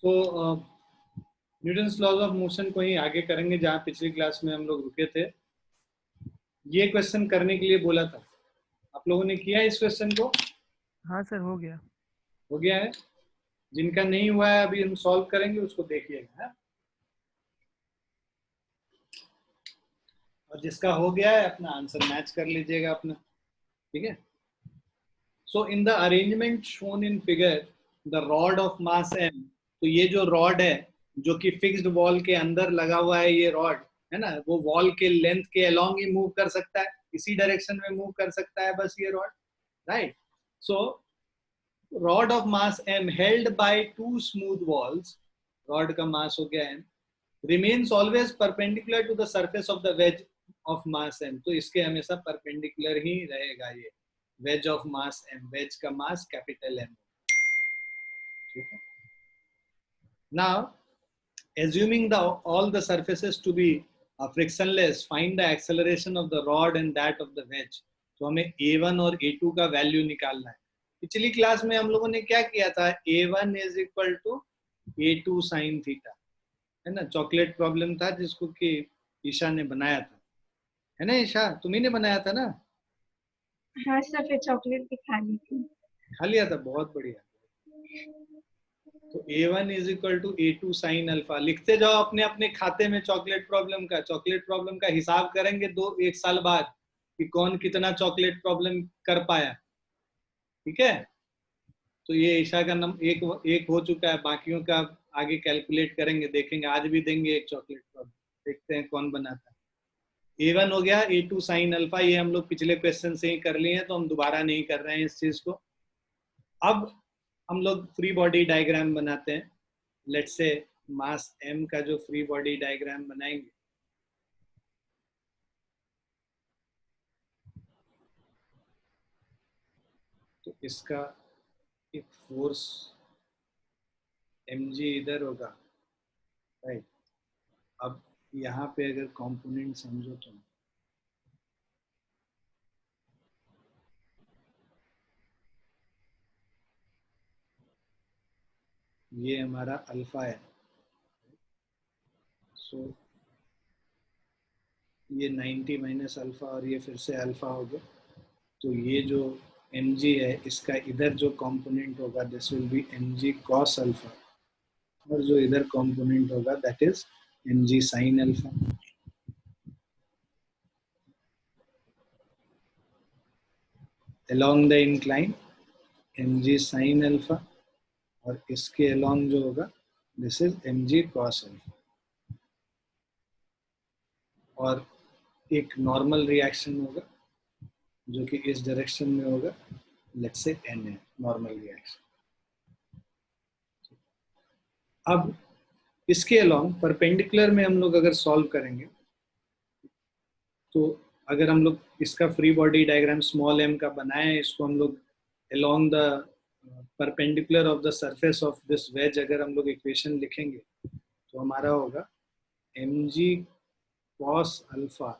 तो Newton's laws of motion को ही आगे करेंगे जहाँ पिछली क्लास में हम लोग रुके थे। ये क्वेश्चन करने के लिए बोला था, आप लोगों ने किया इस क्वेश्चन को? हाँ सर, हो गया। हो गया है। जिनका नहीं हुआ है अभी हम सॉल्व करेंगे, उसको देखिएगा। और जिसका हो गया है अपना आंसर मैच कर लीजिएगा अपना, ठीक है। So in the arrangement shown in figure the rod of mass m, तो ये जो रॉड है जो कि फिक्स्ड वॉल के अंदर लगा हुआ है, ये रॉड है ना, वो वॉल के लेंथ के अलोंग ही मूव कर सकता है, इसी डायरेक्शन में मूव कर सकता है बस ये rod, right. So rod of mass m held by two smooth walls, rod का मास हो गया m, remains always perpendicular to the surface of the wedge of mass m, तो इसके हमेशा परपेंडिकुलर ही रहेगा ये wedge of mass m, wedge का mass capital M, ठीक है। Now assuming the all the surfaces to be frictionless, find the acceleration of the rod and that of the wedge, तो हमें a1 और a2 का value निकालना है। पिछली क्लास में हम लोगों ने क्या किया था, a1 is equal to a2 sine theta, है ना, चॉकलेट प्रॉब्लम था जिसको कि ईशा ने बनाया था, है ना ईशा, तुम्ही ने बनाया था ना? हाँ सर, फिर चॉकलेट भी खा ली थी। खा लिया था, बहुत बढ़िया। तो a1 is equal to a2 sine alpha, लिखते जाओ अपने अपने खाते में चॉकलेट प्रॉब्लम का हिसाब करेंगे एक साल बाद कि कौन कितना चॉकलेट प्रॉब्लम कर पाया, ठीक है। तो ये ईशा का एक हो चुका है, बाकियों का आगे कैलकुलेट करेंगे, देखेंगे, आज भी देंगे एक चॉकलेट प्रॉब्लम, देखते हैं कौन बनाता है। a1 हो गया a2 साइन अल्फा, ये हम लोग पिछले क्वेश्चन से ही कर लिए हैं तो हम दोबारा नहीं कर रहे हैं इस चीज को। अब हम लोग फ्री बॉडी डायग्राम बनाते हैं। लेट्स से मास m का जो फ्री बॉडी डायग्राम बनाएंगे, तो इसका एक फोर्स mg इधर होगा, राइट। अब यहाँ पे अगर कंपोनेंट समझो तो ये हमारा अल्फा है, सो ये 90 माइनस अल्फा और ये फिर से अल्फा हो गया, तो ये जो mg है इसका इधर जो कंपोनेंट होगा this will B mg cos alpha, और जो इधर कंपोनेंट होगा that is mg sin alpha. along the incline mg sin alpha, और इसके along जो होगा this is mg cos alpha, और एक नॉर्मल रिएक्शन होगा जो कि इस डायरेक्शन में होगा, लेट्स से n है नॉर्मल रिएक्शन। अब इसके अलोंग परपेंडिकुलर में हम लोग अगर सॉल्व करेंगे, तो अगर हम लोग इसका free body diagram small m का बनाए, इसको हम लोग along the perpendicular of the surface of this wedge अगर हम लोग इक्वेशन लिखेंगे तो हमारा होगा mg cos अल्फा,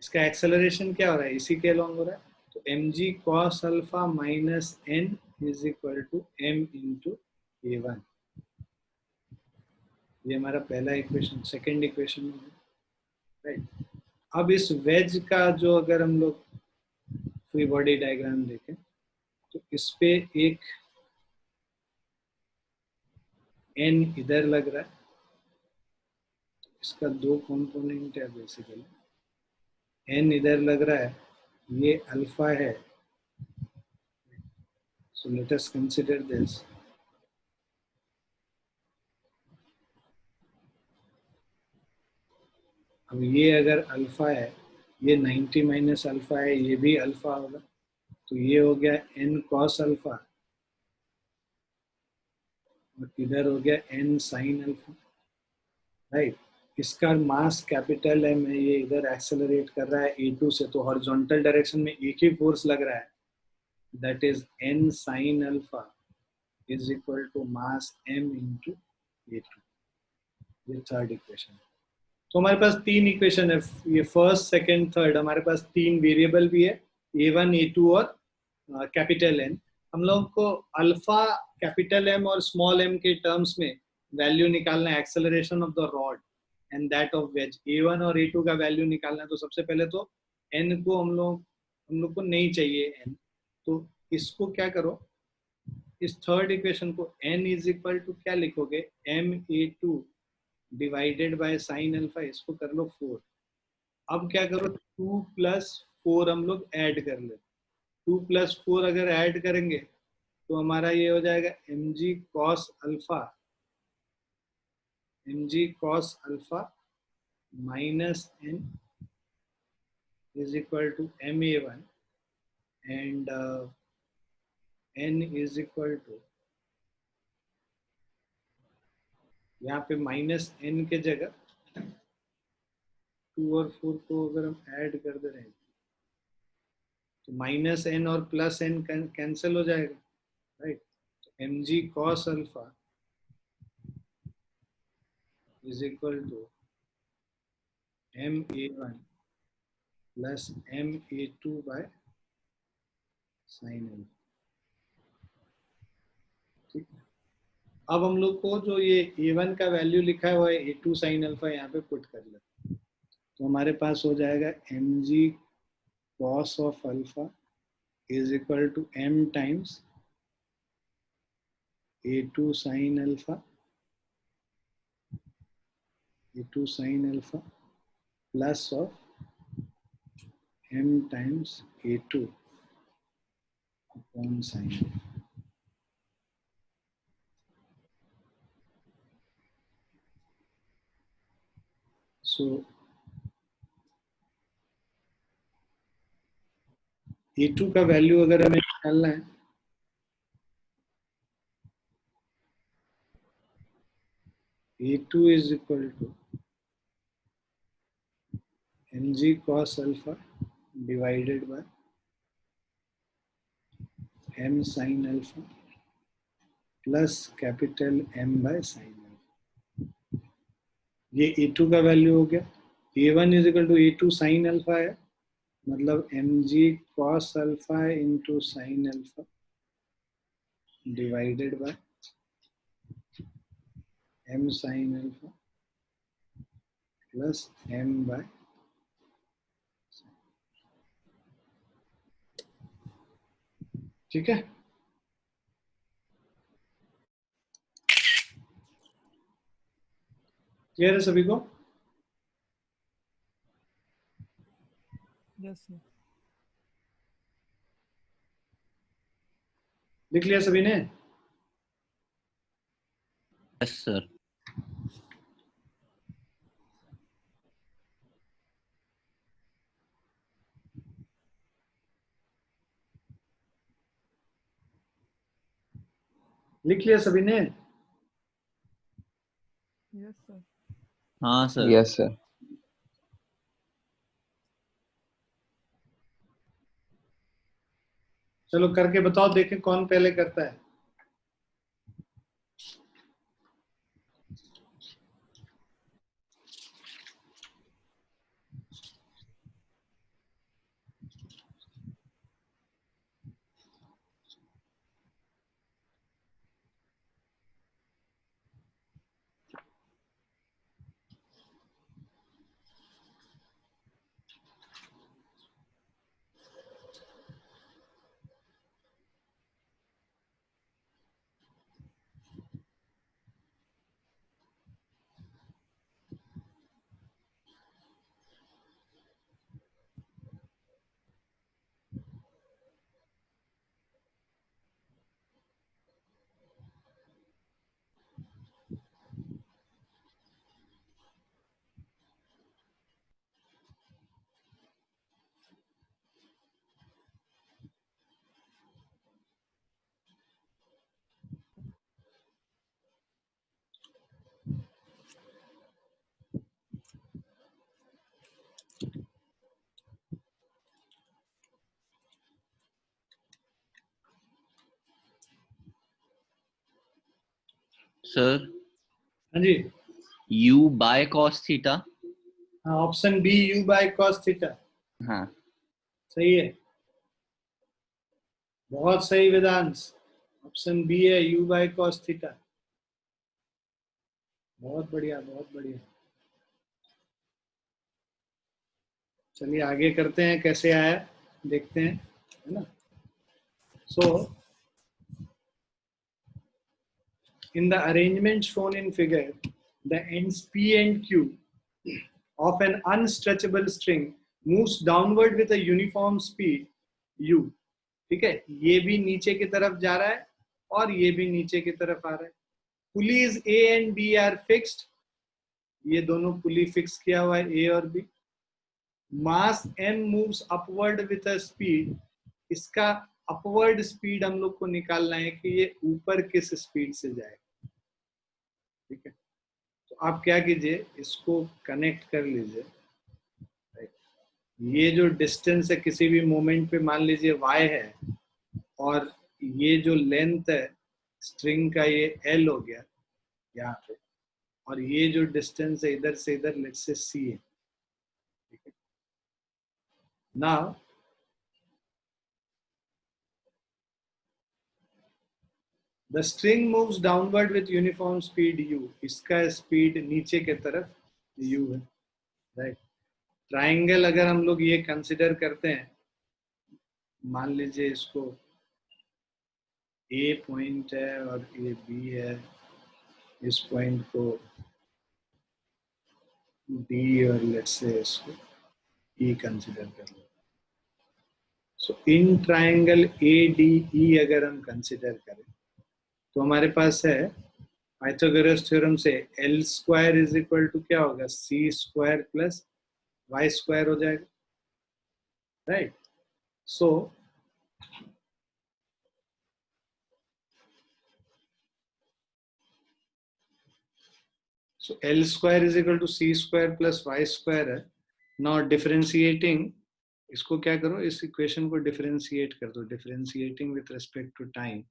इसका एक्सेलरेशन क्या हो रहा है, इसी के अलोंग हो रहा है, तो mg cos alpha minus n is equal to m into a1, ये हमारा पहला इक्वेशन, सेकेंड इक्वेशन में, राइट। अब इस वेज का जो अगर हम लोग फ्री बॉडी डायग्राम देखें तो इस पे एक n इधर लग रहा है, इसका दो कंपोनेंट है बेसिकली, n इधर लग रहा है, ये अल्फा है, so let us consider this. अब ये अगर अल्फा है, ये 90 माइनस अल्फा है, ये भी अल्फा होगा, तो ये हो गया n cos अल्फा, और इधर हो गया n sin अल्फा, राइट। इसका मास कैपिटल M है, ये इधर एक्सेलरेट कर रहा है a2 से, तो हॉरिजॉन्टल डायरेक्शन में एक ही फोर्स लग रहा है, that is n sin alpha is equal to mass m into a2, ये थर्ड इक्वेशन। तो हमारे पास तीन इक्वेशन है, ये फर्स्ट सेकंड थर्ड, हमारे पास तीन वेरिएबल भी है, a1 a2 और कैपिटल N। हम लोग को अल्फा कैपिटल एम और स्मॉल एम के टर्म्स में वैल्यू निकालना है acceleration of the rod and that of ways. A1 और A2 का वैल्यू निकालना है। तो सबसे पहले तो n को हम लोग को नहीं चाहिए n, तो इसको क्या करो, इस थर्ड इक्वेशन को n इज इक्वल टू क्या लिखोगे, MA2 divided by sine alpha, इसको कर लो 4। अब क्या करो, 2 + 4 हम लोग ऐड कर ले। 2 + 4 अगर ऐड करेंगे तो हमारा ये हो जाएगा mg cos alpha minus n is equal to MA1 and n is equal to, यहाँ पे माइनस n के जगह 2 और 4 को अगर हम ऐड कर दे रहे हैं तो माइनस n और प्लस n कैंसिल हो जाएगा, राइट। तो mg cos alpha is equal to MA1 plus MA2 by sine alpha. ठीक है, अब हम लोग को जो ये A1 का वैल्यू लिखा है वो है A2 साइन अल्फा, यहाँ पे पुट कर ले तो हमारे पास हो जाएगा mg cos of alpha is equal to m times A2 sine alpha plus of m times A2 upon sine alpha. So A2 का वैल्यू अगर हमें निकालना है, A2 is equal to mg cos alpha divided by m sin alpha plus capital M by sine alpha. ये A2 का value हो गया। A1 is equal to A2 sine alpha है, मतलब mg cos अल्फा into sine alpha divided by m sin alpha plus m by, ठीक है। Clear है सभी को? Yes sir. लिख लिया सभी ने? Yes sir. लिख लिया सभी ने? Yes sir. हाँ सर। Yes sir. चलो करके बताओ, देखें कौन पहले करता है। सर हाँ जी, u बाय cos थीटा। हाँ option B u by cos theta हाँ सही है। बहुत सही वेदांश, ऑप्शन बी है u बाय cos थीटा। बहुत बढ़िया, बहुत बढ़िया। चलिए आगे करते हैं, कैसे आया देखते हैं, है ना। सो in the arrangement shown in figure, the ends p and q of an unstretchable string moves downward with a uniform speed u। ठीक है, ये भी नीचे की तरफ जा रहा है और ये भी नीचे की तरफ आ रहा है। Pulleys A and B are fixed, ये दोनों पुली फिक्स किया हुआ है A और B। Mass m moves upward with a speed, इसका अपवर्ड स्पीड हम लोग को निकालना है कि ये ऊपर किस स्पीड से जाएगा। ठीक है, तो आप क्या कीजिए, इसको कनेक्ट कर लीजिए। ये जो डिस्टेंस है किसी भी मोमेंट पे मान लीजिए y है, और ये जो लेंथ है स्ट्रिंग का ये l हो गया यहाँ पे, और ये जो डिस्टेंस है इधर से इधर लेट्स से c है। ठीक है, now the string moves downward with uniform speed u, इसका स्पीड नीचे के तरफ u है, राइट। ट्राइंगल अगर हम लोग ये कंसिडर करते हैं, मान लीजिए इसको A पॉइंट है और ये B है, इस पॉइंट को D और लेट्स से इसको E कंसिडर कर लो। सो इन ट्राइंगल ADE अगर हम कंसिडर करें तो हमारे पास है पाइथागोरस थ्योरम से L square is equal to क्या होगा, C square plus Y square हो जाएगा, right. So L square is equal to C square plus Y square है। नाउ डिफरेंशिएटिंग, इसको क्या करो, इस इक्वेशन को डिफरेंशिएट कर दो, differentiating with respect to time.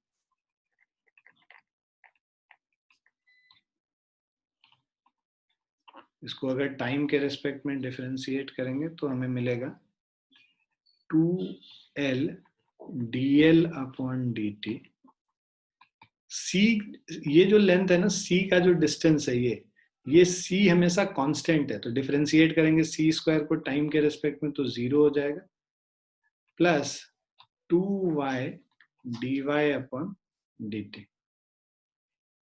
इसको अगर टाइम के रेस्पेक्ट में डिफरेंशिएट करेंगे तो हमें मिलेगा 2L dl upon dt। C, ये जो लेंथ है ना, C का जो डिस्टेंस है ये C हमेशा कांस्टेंट है, तो डिफरेंशिएट करेंगे C स्क्वायर को टाइम के रेस्पेक्ट में तो 0 हो जाएगा, plus 2y dy upon dt।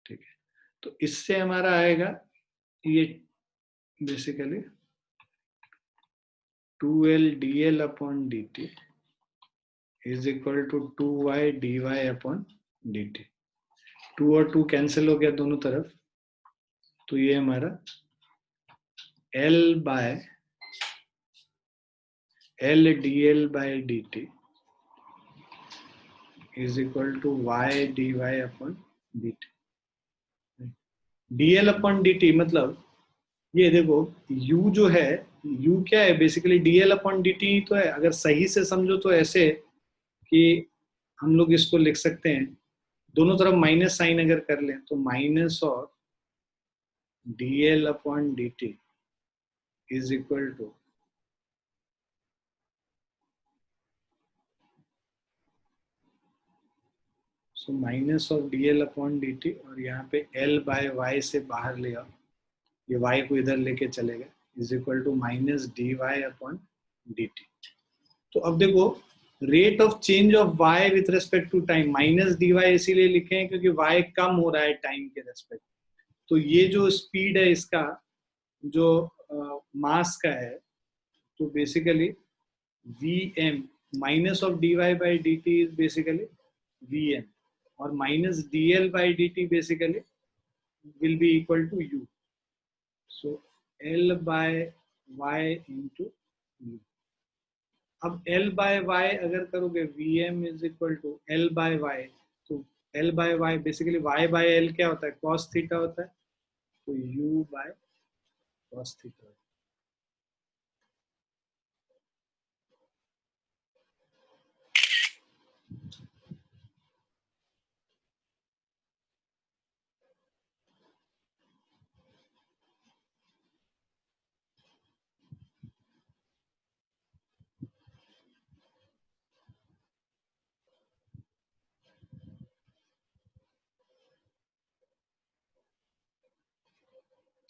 ठीक है, तो इससे हमारा आएगा ये basically 2L dl upon dt is equal to 2y dy upon dt। 2 और 2 कैंसिल हो गया दोनों तरफ, तो ये हमारा L dl by dt is equal to y dy upon dt। dl upon dt मतलब ये देखो u जो है, u क्या है बेसिकली, dl अपॉन dt ही तो है। अगर सही से समझो तो ऐसे कि हम लोग इसको लिख सकते हैं, दोनों तरफ माइनस साइन अगर कर लें तो minus of dl upon dt is equal to so minus of dl upon dt, और यहाँ पे l बाय y से बाहर ले आओ, ये y को इधर लेके चलेगा, is equal to minus dy upon dt। तो अब देखो rate of change of y with respect to time, minus dy इसीलिए लिखे हैं क्योंकि y कम हो रहा है टाइम के रेस्पेक्ट। तो ये जो स्पीड है इसका जो मास का है, तो basically vm minus of dy by dt is basically vm, और minus dl by dt basically will be equal to u। So l by y into u। अब L बाय y अगर करोगे Vm is equal to L by y, तो L by y basically y by L क्या होता है, cos theta होता है, तो U बाय cos थीटा।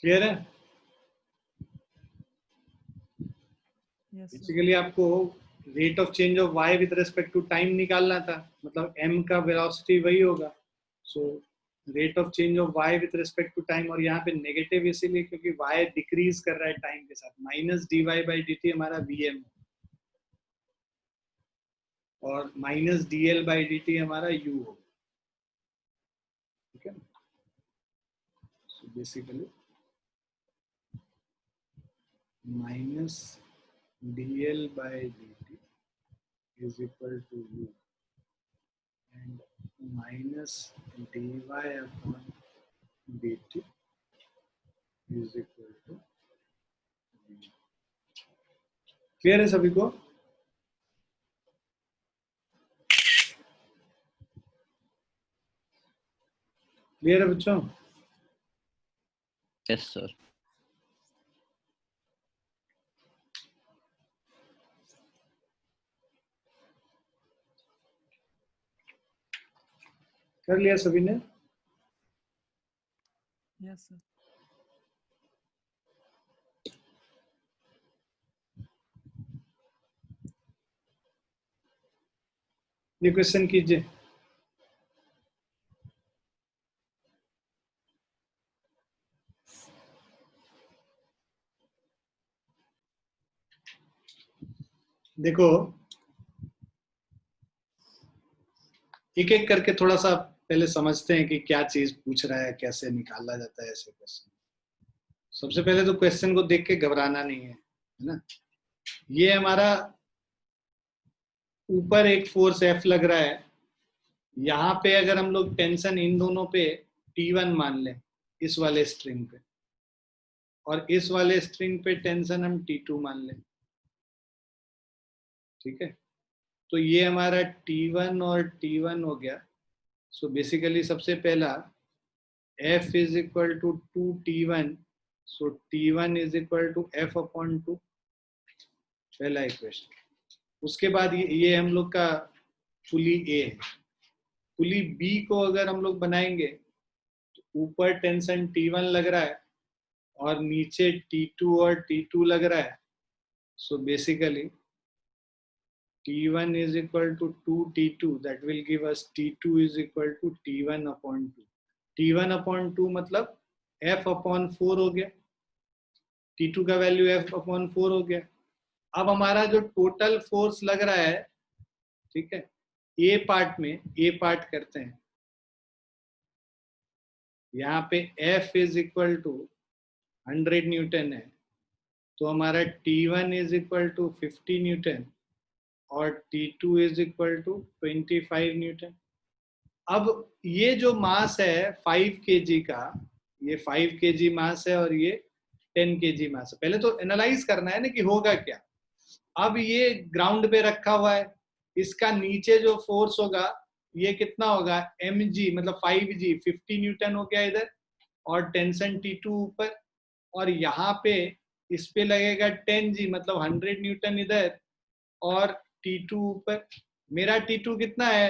क्लियर है? Yes sir. बेसिकली आपको rate of change of y with respect to time निकालना था, मतलब m का वेलोसिटी वही होगा। So rate of change of y with respect to time, और यहाँ पे नेगेटिव इसीलिए क्योंकि y डिक्रीज कर रहा है टाइम के साथ, माइनस dy/dt हमारा vm और माइनस dl/dt हमारा u होगा। ठीक है, so basically minus dl/dt is equal to u and minus dy/dt is equal to v। Clear है सभी को? क्लियर है बच्चों? Yes, sir. कर लिया सभी ने? Yes sir. ये क्वेश्चन कीजिए। देखो एक एक करके थोड़ा सा पहले समझते हैं कि क्या चीज पूछ रहा है, कैसे निकाला जाता है ऐसे क्वेश्चन। सबसे पहले तो क्वेश्चन को देख के घबराना नहीं है ना। ये हमारा ऊपर एक फोर्स F लग रहा है, यहाँ पे अगर हम लोग टेंशन इन दोनों पे T1 मान लें इस वाले स्ट्रिंग पे, और इस वाले स्ट्रिंग पे टेंशन हम T2 मान लें। ठीक है, तो ये हमारा T1 और T1 हो गया। सो बेसिकली सबसे पहला F is equal to 2T1, so T1 is equal to F/2, पहला इक्वेशन। उसके बाद ये हम लोग का पुली A है। पुली B को अगर हम लोग बनाएंगे तो ऊपर टेंशन T1 लग रहा है और नीचे T2 और T2 लग रहा है। So basically T1 is equal to 2T2, that will give us T2 is equal to T1/2। T1/2 मतलब F/4 हो गया, T2 का वैल्यू F/4 हो गया। अब हमारा जो टोटल फोर्स लग रहा है, ठीक है, ए पार्ट करते हैं। यहाँ पे F is equal to 100 newton है, तो हमारा T1 is equal to 50 newton और T2 is equal to 25 Newton. अब ये जो मास है 5 kg का, ये 5 kg मास है और ये 10 kg मास है। पहले तो एनालाइज करना है ना कि होगा क्या। अब ये ग्राउंड पे रखा हुआ है, इसका नीचे जो फोर्स होगा ये कितना होगा, mg मतलब 5g 50 न्यूटन हो गया इधर, और टेंशन T2 ऊपर, और यहाँ पे इस पे लगेगा 10g मतलब 100 न्यूटन इधर और T2 ऊपर। मेरा T2 कितना है,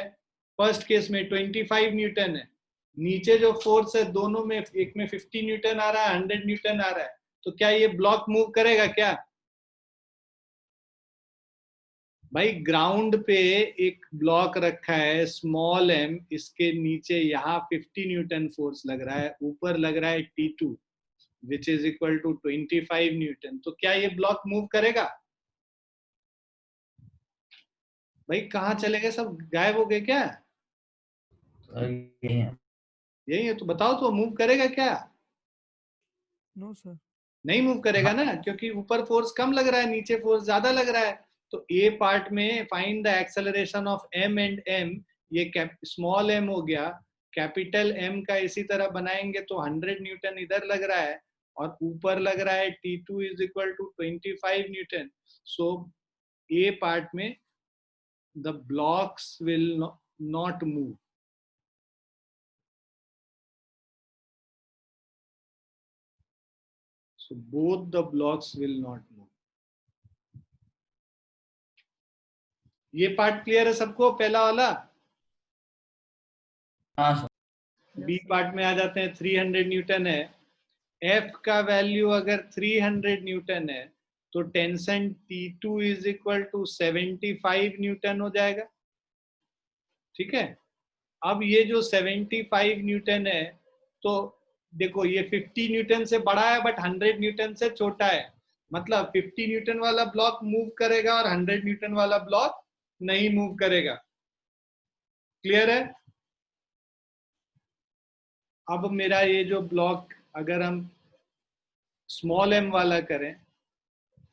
फर्स्ट केस में 25 न्यूटन है। नीचे जो फोर्स है दोनों में, एक में 50 न्यूटन आ रहा है, 100 न्यूटन आ रहा है, तो क्या ये ब्लॉक मूव करेगा क्या? भाई ग्राउंड पे एक ब्लॉक रखा है स्मॉल m, इसके नीचे यहाँ 50 न्यूटन फोर्स लग रहा है, ऊपर लग रहा है T2 which is equal to 25 newton. तो क्या ये ब्लॉक मूव करेगा? भाई कहाँ चले गए सब, गायब हो गए क्या? यही है तो बताओ, तो मूव करेगा क्या? No sir. नहीं मूव करेगा ना, क्योंकि ऊपर फोर्स कम लग रहा है, नीचे फोर्स ज्यादा लग रहा है। तो ए पार्ट में find the acceleration of m and m, ये स्मॉल m हो गया, कैपिटल M का इसी तरह बनाएंगे तो 100 न्यूटन इधर लग रहा है और ऊपर लग रहा है T2 is equal to 25 newton. So A part में the blocks will not move। So both the blocks will not move। ये पार्ट क्लियर है सबको, पहला वाला? हाँ सर। बी पार्ट में आ जाते हैं। 300 न्यूटन है, F का वैल्यू अगर 300 न्यूटन है तो tension T2 is equal to 75 newton हो जाएगा। ठीक है, अब ये जो 75 न्यूटन है, तो देखो ये 50 न्यूटन से बड़ा है बट 100 न्यूटन से छोटा है, मतलब 50 न्यूटन वाला ब्लॉक मूव करेगा और 100 न्यूटन वाला ब्लॉक नहीं मूव करेगा। क्लियर है? अब मेरा ये जो ब्लॉक अगर हम स्मॉल m वाला करें,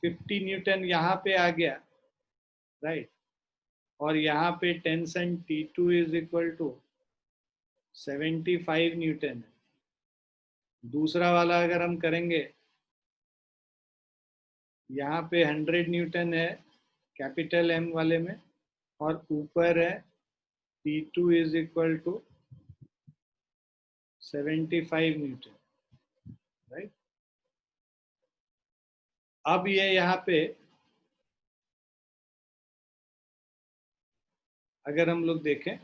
50 न्यूटन यहाँ पे आ गया, राइट, और यहाँ पे tension T2 is equal to 75 newton है। दूसरा वाला अगर हम करेंगे, यहाँ पे 100 न्यूटन है कैपिटल M वाले में, और ऊपर है T2 is equal to 75 newton, right. अब ये यहाँ पे अगर हम लोग देखें,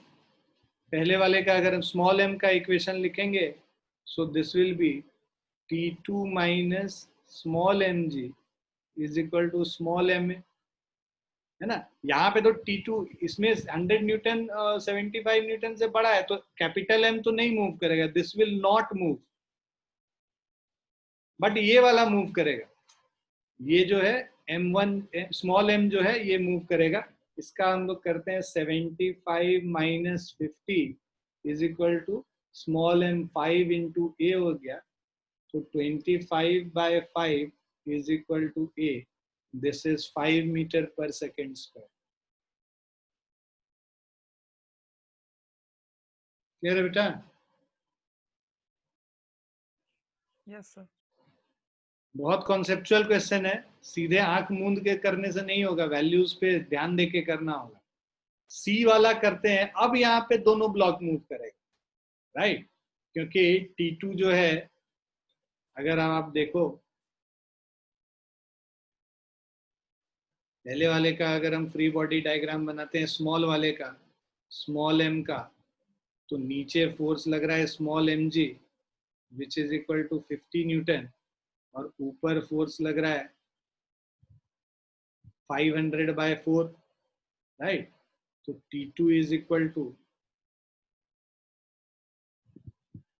पहले वाले का अगर हम स्मॉल m का इक्वेशन लिखेंगे, so this will be T2 minus small mg is equal to small m, है ना। यहाँ पे तो T2 इसमें 100 न्यूटन 75 न्यूटन से बड़ा है, तो कैपिटल M तो नहीं मूव करेगा, this will not move, but ये वाला मूव करेगा। ये जो है M1 स्मॉल m जो है ये मूव करेगा। इसका हम लोग करते हैं 75 minus 50 is equal to small m 5 into A हो गया, तो 25/5 is equal to a, this is 5 metre per second square. Clear है बेटा? Yes sir. बहुत कॉन्सेप्चुअल क्वेश्चन है, सीधे आंख मूंद के करने से नहीं होगा, वैल्यूज पे ध्यान देके करना होगा। सी वाला करते हैं, अब यहाँ पे दोनों ब्लॉक मूव करेगा, राइट, क्योंकि T2 जो है, अगर आप देखो पहले वाले का, अगर हम फ्री बॉडी डायग्राम बनाते हैं स्मॉल वाले का, स्मॉल m का, तो नीचे फोर्स लग रहा है small mg which is equal to 50 newton, और ऊपर फोर्स लग रहा है 500/4, राइट। तो T2 is equal to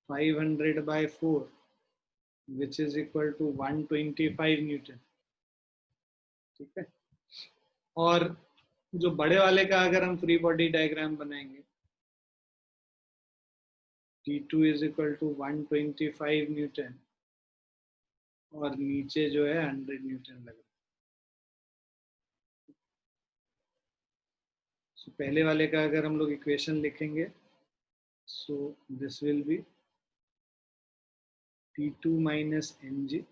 500/4 which is equal to 125 newton. ठीक है, और जो बड़े वाले का अगर हम फ्री बॉडी डायग्राम बनाएंगे, T2 is equal to 125 Newton, और नीचे जो है 100 न्यूटन लग रहा है। So, पहले वाले का अगर हम लोग इक्वेशन लिखेंगे, so this will be T2 minus mg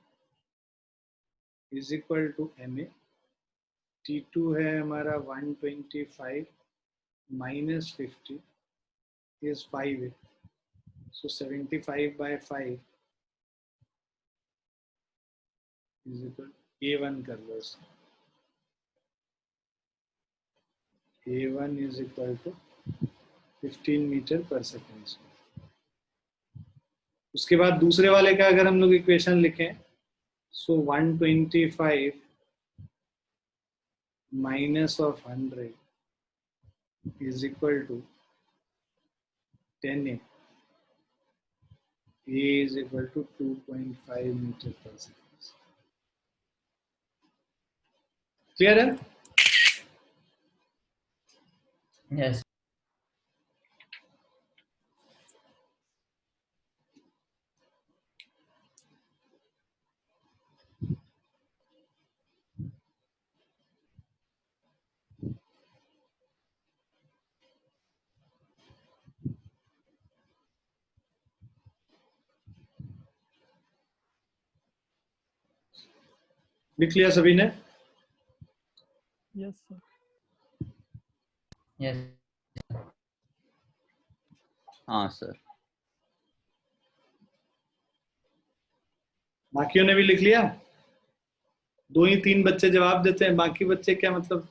is equal to ma। T2 है हमारा 125 minus 50 is 5, so 75/5 is equal A1 कर लो इसमें, A1 is equal to 15 metre per second. उसके बाद दूसरे वाले का अगर हम लोग इक्वेशन लिखें, so 125 minus of 100 is equal to 10a, a is equal to 2.5 metre per second. Clear है? Yes. लिख लिया सभी ने? Yes sir. Yes. हाँ सर। बाकियों ने भी लिख लिया? 2 ही 3 बच्चे जवाब देते हैं, बाकी बच्चे क्या मतलब,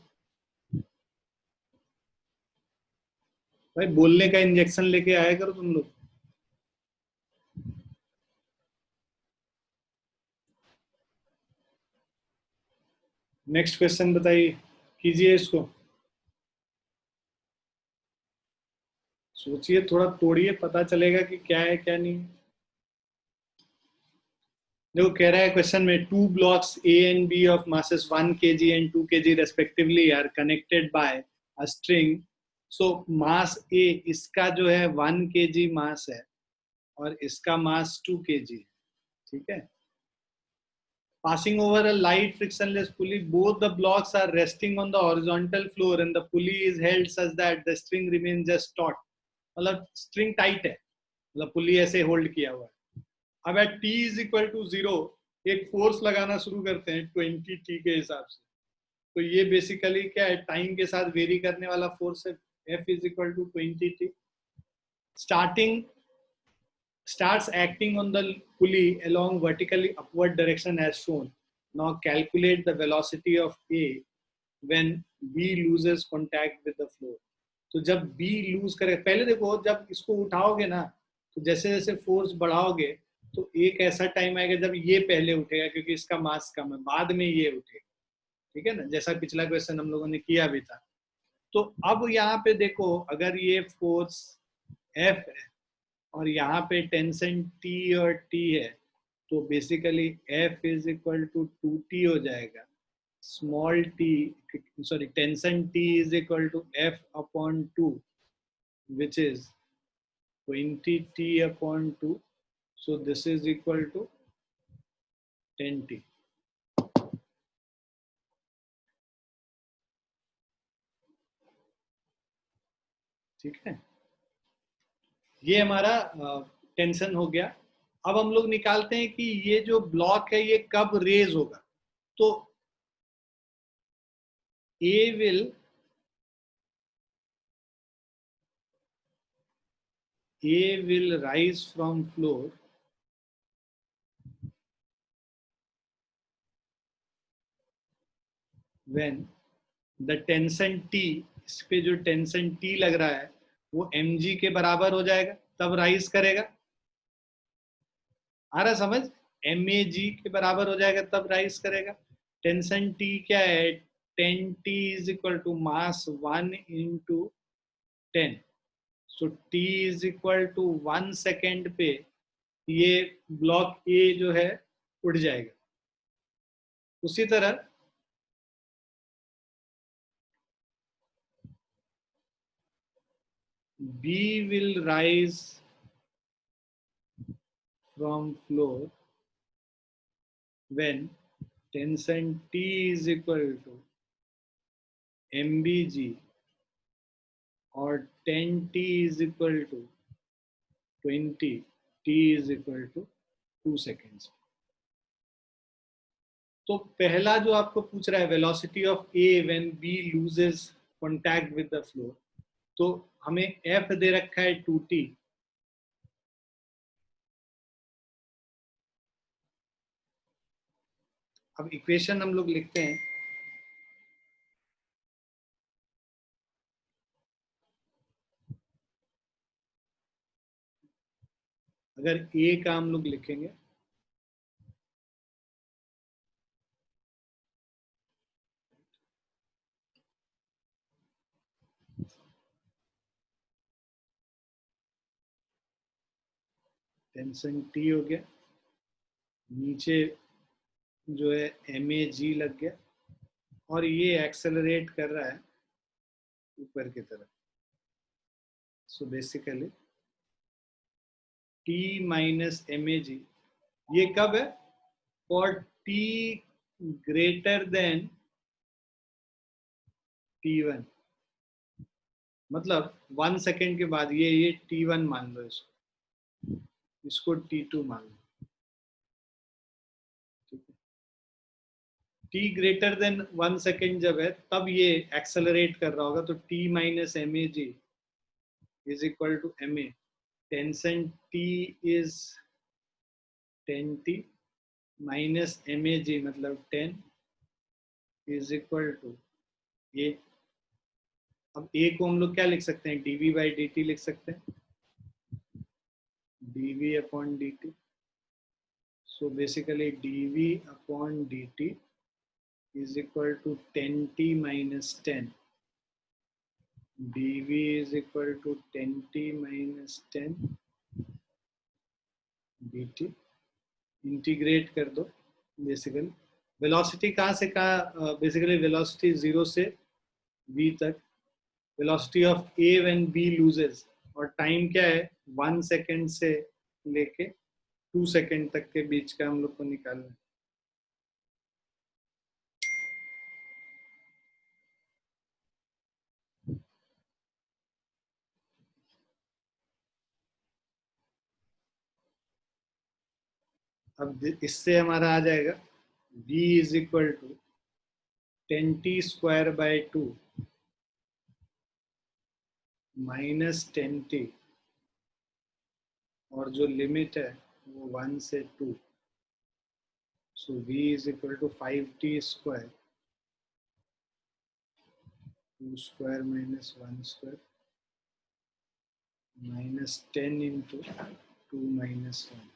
भाई बोलने का इंजेक्शन लेके आया करो तुम लोग। नेक्स्ट क्वेश्चन बताइए, कीजिए इसको, सोचिए थोड़ा, तोड़िए, पता चलेगा कि क्या है क्या नहीं। देखो कह रहा है क्वेश्चन में, two blocks A and B of masses 1 kg and 2 kg respectively are connected by a string. So mass A, इसका जो है 1 kg मास है और इसका मास 2 kg है, ठीक है। Passing over a light frictionless pulley, both the blocks are resting on the horizontal floor and the pulley is held such that the string remains just taut. मतलब स्ट्रिंग टाइट है, मतलब pulley ऐसे hold किया हुआ है। अब at t is equal to 0 एक force लगाना शुरू करते हैं 20 t के हिसाब से। तो ये बेसिकली क्या है, टाइम के साथ वेरी करने वाला फोर्स है। F is equal to 20 t starts acting on the pulley along vertically upward direction as shown. Now calculate the velocity of A when B loses contact with the floor. तो जब B loose करे, पहले देखो जब इसको उठाओगे ना, तो जैसे जैसे फोर्स बढ़ाओगे तो एक ऐसा टाइम आएगा जब ये पहले उठेगा क्योंकि इसका मास कम है, बाद में ये उठेगा, ठीक है ना, जैसा पिछला क्वेश्चन हम लोगों ने किया भी था। तो अब यहाँ पे देखो, अगर ये फोर्स F है और यहाँ पे टेंशन T और T है, तो basically F is equal to 2T हो जाएगा। Small t, sorry, tension T is equal to F upon 2 which is 20T upon 2. So this is equal to 10T. ठीक है, ये हमारा टेंशन हो गया। अब हम लोग निकालते हैं कि ये जो ब्लॉक है ये कब रेज होगा। तो A will rise from floor when the tension T, इस पे जो टेंशन T लग रहा है वो mg के बराबर हो जाएगा, तब राइज करेगा। आ रहा समझ, mag के बराबर हो जाएगा तब राइज करेगा। टेंशन T क्या है, 10T is equal to mass 1 into 10। सो T is equal to 1 second पे ये ब्लॉक A जो है उड़ जाएगा। उसी तरह B will rise from floor when tension T is equal to mbg और 10T is equal to 20, T is equal to 2 seconds। तो पहला जो आपको पूछ रहा है, velocity of A when B loses contact with the floor, तो हमें F दे रखा है 2T। अब इक्वेशन हम लोग लिखते हैं, अगर A का हम लोग लिखेंगे टेंशन T हो गया, नीचे जो है mag लग गया और ये एक्सेलरेट कर रहा है ऊपर की तरफ। So basically T minus mag, ये कब है, for T greater than T1, मतलब 1 सेकेंड के बाद ये T1 मान लो, इसको T2 मान लो, ठीक है। T ग्रेटर देन 1 सेकेंड जब है तब ये एक्सेलरेट कर रहा होगा, तो T minus mag is equal to ma। Tension T is 10T minus mag मतलब 10 इज इक्वल टू ये। अब A को हम लोग क्या लिख सकते हैं, dv बाई dt लिख सकते हैं, dv upon dt। So basically dv upon dt is equal to 10t minus 10. dv is equal to 10t minus 10 dt. Integrate कर दो बेसिकली. वेलोसिटी कहाँ से कहाँ? बेसिकली वेलोसिटी 0 से v तक. Velocity of a when b loses. और time क्या है? 1 सेकेंड से लेके 2 सेकेंड तक के बीच का हम लोग को निकालना है. अब इससे हमारा आ जाएगा v is equal to 10t square by 2 minus 10t, और जो लिमिट है वो 1 से 2. सो v is equal to 5t square 2 square minus 1 square minus 10 into 2 minus 1.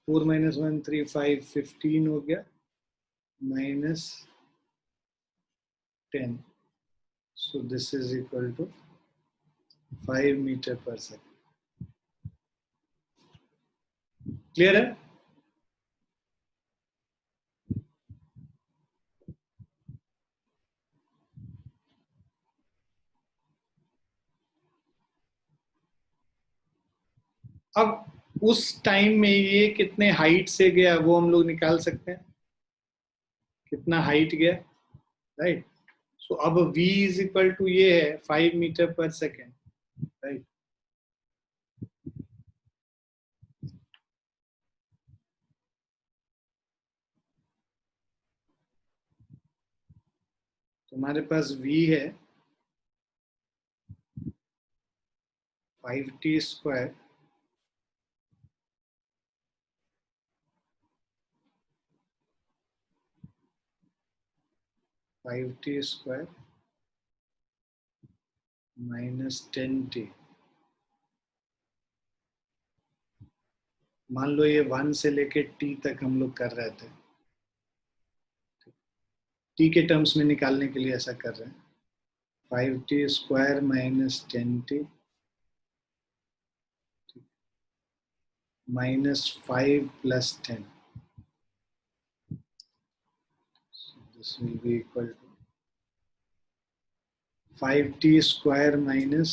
4 minus 1 3 5 15 हो गया minus 10. So this is equal to 5 meter per second. Clear है? अब उस टाइम में ये कितने हाइट से गया वो हम लोग निकाल सकते हैं. कितना हाइट गया, राइट? सो अब v इज इक्वल टू ये है 5 मीटर पर सेकेंड, राइट? तुम्हारे पास v है 5t स्क्वायर माइनस 10t. मान लो ये 1 से लेके t तक हम लोग कर रहे थे. t के टर्म्स में निकालने के लिए ऐसा कर रहे हैं. 5t square minus 10t minus 5 plus 10. So this will be equal to 5t square minus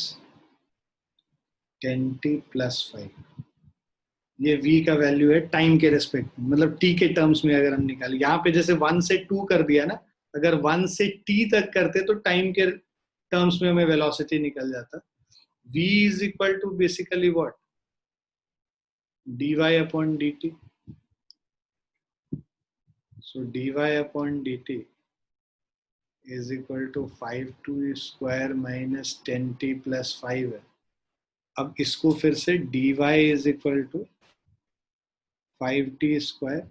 10t plus 5. ये v का वैल्यू है टाइम के रेस्पेक्ट में, मतलब t के टर्म्स में अगर हम निकालें. यहाँ पे जैसे 1 से 2 कर दिया ना, अगर 1 से t तक करते तो टाइम के टर्म्स में हमें वेलोसिटी निकल जाता. v is equal to basically what? dy upon dt. So dy upon dt is equal to 5t square minus 10t plus 5 है. अब इसको फिर से dy is equal to 5t square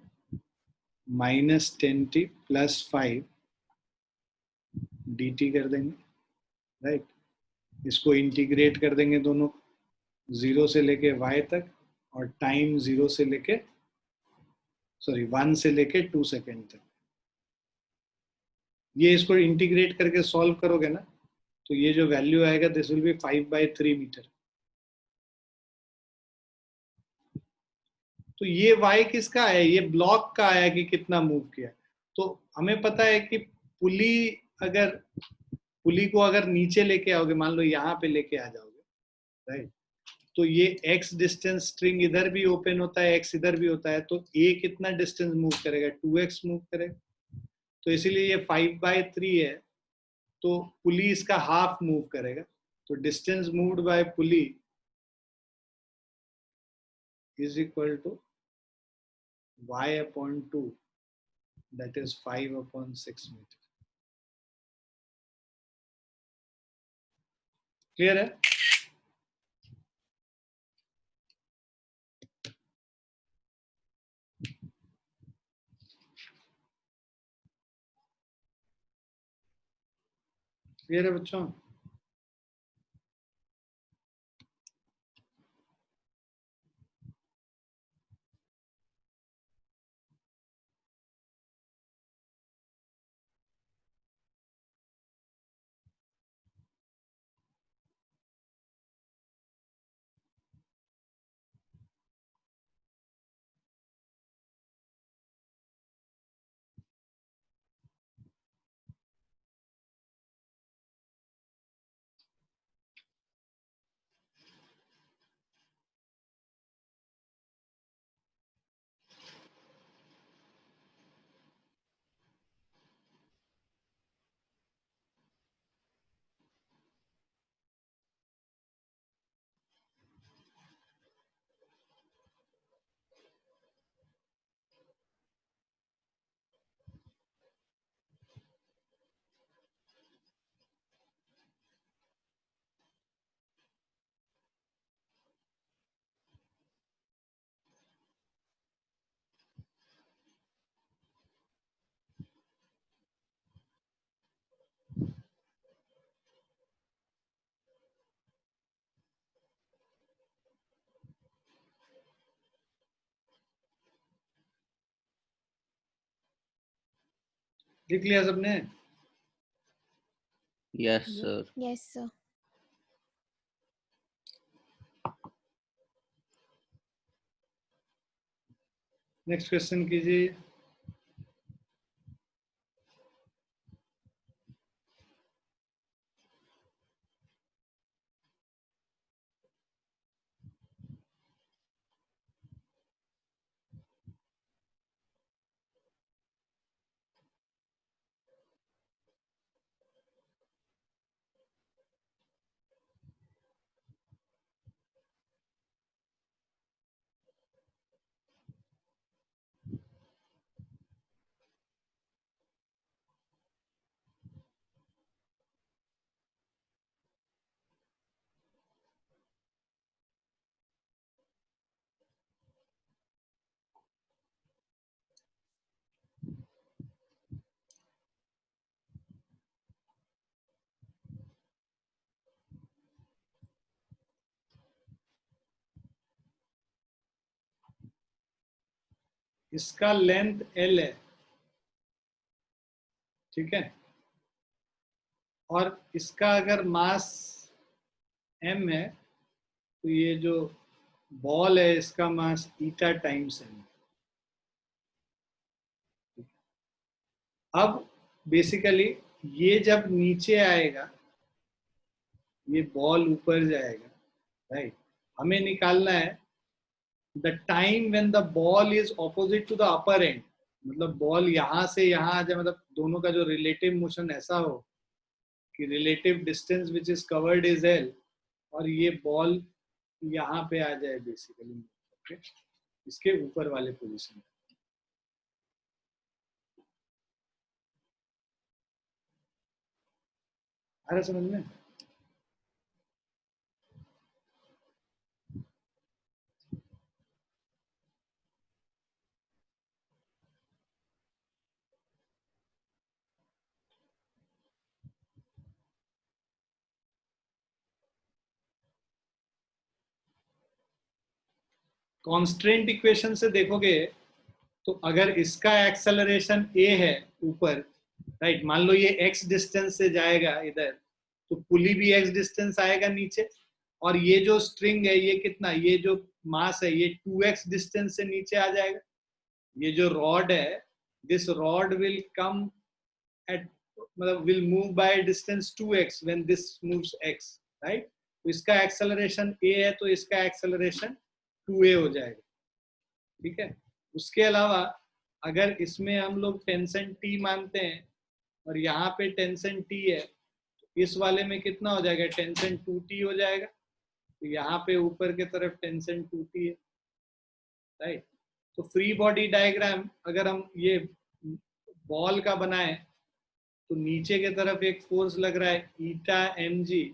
minus 10t plus 5 dt कर देंगे, right? इसको integrate कर देंगे दोनों, 0 से लेके y तक और टाइम 0 से लेके 1 से लेके 2 सेकेंड तक. ये इसको इंटीग्रेट करके सॉल्व करोगे ना, तो ये जो वैल्यू आएगा दिस विल बी 5/3 मीटर. तो ये y किसका है? ये ब्लॉक का आया कि कितना मूव किया. तो हमें पता है कि पुली को अगर नीचे लेके आओगे, मान लो यहाँ पे लेके आ जाओगे, राइट? तो ये x डिस्टेंस स्ट्रिंग इधर भी ओपन होता है, x इधर भी होता है, तो a कितना डिस्टेंस मूव करेगा? 2x मूव करेगा. तो इसीलिए ये 5/3 है, तो पुली इसका हाफ मूव करेगा. तो distance moved by pulley is equal to y upon 2, that is 5/6 मीटर. क्लियर है? क्लियर है बच्चों? लिख लिया सबने? Yes, sir. Yes, sir. Next question कीजिए। इसका लेंथ L है, ठीक है, और इसका अगर मास m है तो ये जो बॉल है इसका मास ईटा टाइम्स m। अब बेसिकली ये जब नीचे आएगा, ये बॉल ऊपर जाएगा, राइट। हमें निकालना है the time when the ball is opposite to the upper end, मतलब बॉल यहां से यहां आ जाए, मतलब दोनों का जो रिलेटिव मोशन ऐसा हो कि relative distance which is covered is L, और ये बॉल यहाँ पे आ जाए बेसिकली, okay? इसके ऊपर वाले पोजीशन। आ रहा समझ में? कॉन्स्टेंट इक्वेशन से देखोगे तो अगर इसका एक्सेलरेशन a है ऊपर, राइट, मान लो ये x डिस्टेंस से जाएगा इधर, तो पुली भी x डिस्टेंस आएगा नीचे, और ये जो स्ट्रिंग है ये कितना, ये जो मास है ये 2x डिस्टेंस से नीचे आ जाएगा। ये जो रॉड है, this rod will come at, मतलब will move by distance 2x when this moves x, right. तो इसका एक्सेलरेशन a है तो इसका एक्सेलरेशन 2a हो जाएगा, ठीक है। उसके अलावा अगर इसमें हम लोग टेंशन T मानते हैं और यहाँ पे टेंशन T है, तो इस वाले में कितना हो जाएगा, टेंशन 2T हो जाएगा। तो यहाँ पे ऊपर के तरफ टेंशन 2T है, राइट। तो फ्री बॉडी डायग्राम अगर हम ये बॉल का बनाए तो नीचे के तरफ एक फोर्स लग रहा है ईटा mg,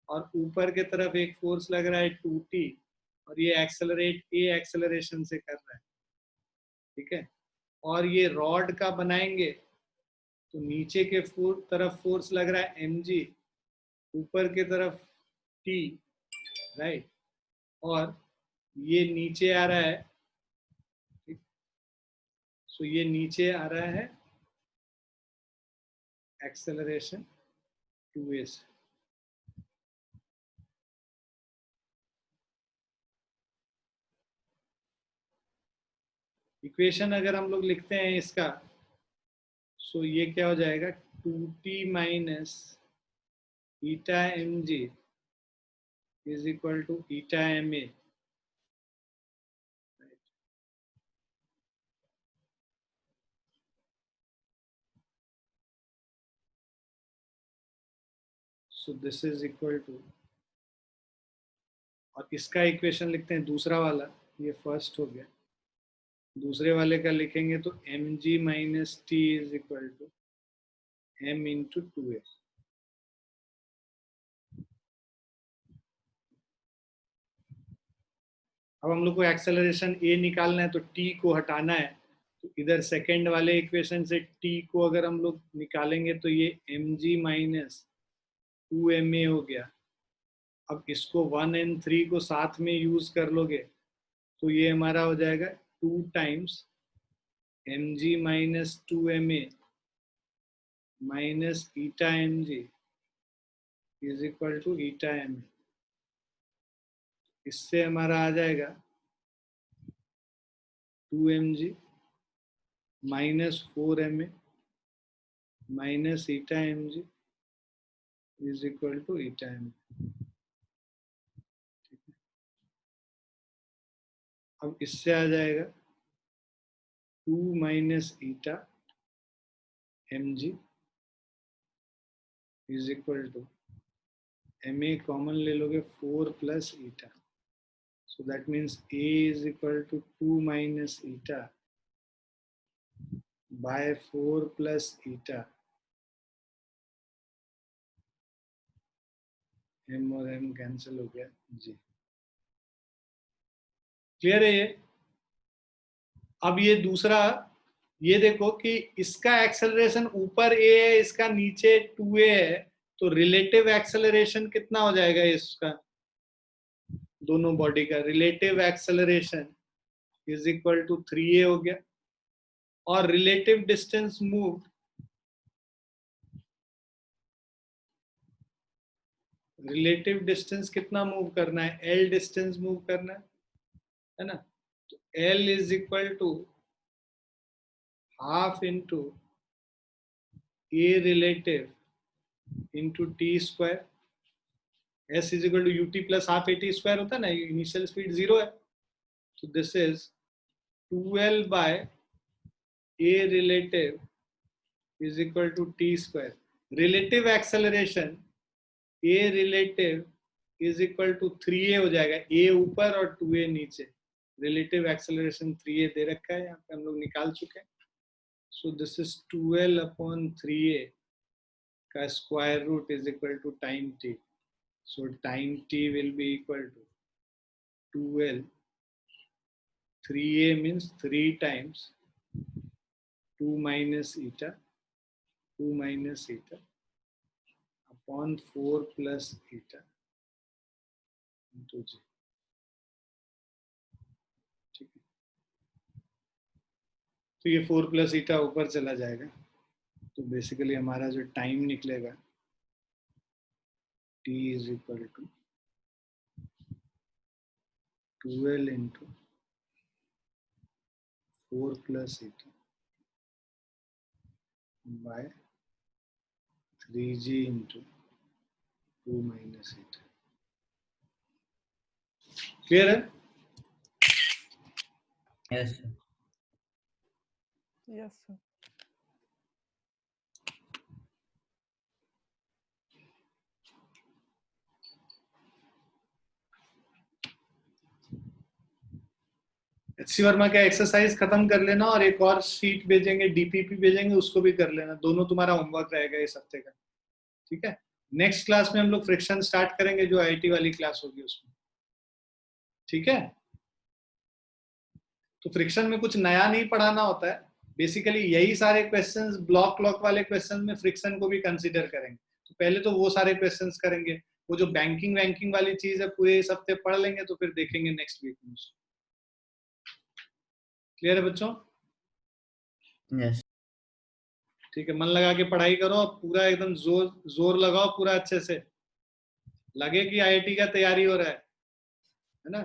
और ऊपर के तरफ एक फोर्स लग रहा है 2T, और ये एक्सेलरेट a एक्सेलरेशन से कर रहा है, ठीक है। और ये रॉड का बनाएंगे तो नीचे के तरफ फोर्स लग रहा है mg, ऊपर के तरफ t, राइट, और ये नीचे आ रहा है, सो ये नीचे आ रहा है एक्सेलरेशन 2a से। इक्वेशन अगर हम लोग लिखते हैं इसका, सो ये क्या हो जाएगा, 2t minus eta mg is equal to eta ma। So this is equal to, और इसका इक्वेशन लिखते हैं दूसरा वाला, ये फर्स्ट हो गया, दूसरे वाले का लिखेंगे तो mg minus T is equal to m into 2a। अब हम लोग को एक्सेलरेशन a निकालना है तो t को हटाना है, तो इधर सेकेंड वाले इक्वेशन से t को अगर हम लोग निकालेंगे तो ये mg माइनस 2ma हो गया। अब इसको 1 and 3 को साथ में यूज कर लोगे तो ये हमारा हो जाएगा 2 times mg minus 2ma minus eta M G is equal to eta M. इससे हमारा आ जाएगा 2mg minus 4ma minus eta mg is equal to eta M. अब इससे आ जाएगा 2 minus eta mg is equal to ma common ले लोगे 4 plus eta, so that means a is equal to 2 minus eta by 4 plus eta। m और m cancel हो गया जी। Clear है ये? अब ये दूसरा, ये देखो कि इसका एक्सेलरेशन ऊपर a है, इसका नीचे 2a है, तो रिलेटिव एक्सेलरेशन कितना हो जाएगा इसका, दोनों बॉडी का relative acceleration is equal to 3a हो गया। और relative distance move, relative distance कितना मूव करना है, l डिस्टेंस मूव करना है ना। तो l is equal to half into a relative into T square, s is equal to ut plus half at square होता है ना, इनिशियल स्पीड 0 है, तो this is 2l by a relative is equal to T square. Relative acceleration a relative is equal to 3a हो जाएगा, a ऊपर और 2a नीचे। रिलेटिव एक्सेलरेशन 3a दे रखा है, यहाँ पे हम लोग निकाल चुके हैं। सो this is 2l upon 3a का square root is equal to time t। So time t will be equal to 2l, 3a means 3 times 2 minus eta, 2 minus eta upon 4 plus eta into g. ठीक है, तो ये 4 plus ईटा ऊपर चला जाएगा, तो basically हमारा जो टाइम निकलेगा t is equal to 12 into 4 plus eta by 3g into 2 minus eta. Clear है? Yes, sir. Yes, sir. HC Verma का एक्सरसाइज खत्म कर लेना और एक और शीट भेजेंगे, डीपीपी भेजेंगे, उसको भी कर लेना। दोनों तुम्हारा होमवर्क रहेगा इस हफ्ते का, ठीक है। नेक्स्ट क्लास में हम लोग फ्रिक्शन स्टार्ट करेंगे, जो आईटी वाली क्लास होगी उसमें, ठीक है। तो फ्रिक्शन में कुछ नया नहीं पढ़ाना होता है, बेसिकली यही सारे क्वेश्चंस, ब्लॉक क्लॉक वाले क्वेश्चन में फ्रिक्शन को भी कंसीडर करेंगे। तो पहले तो वो सारे क्वेश्चंस करेंगे, वो जो बैंकिंग वाली चीज है पूरे इस हफ्ते पढ़ लेंगे, तो फिर देखेंगे नेक्स्ट वीक में उसको। क्लियर है बच्चों? Yes. ठीक है, मन लगा के पढ़ाई करो, पूरा एकदम जोर लगाओ पूरा अच्छे से, लगे कि आईआईटी का तैयारी हो रहा है ना।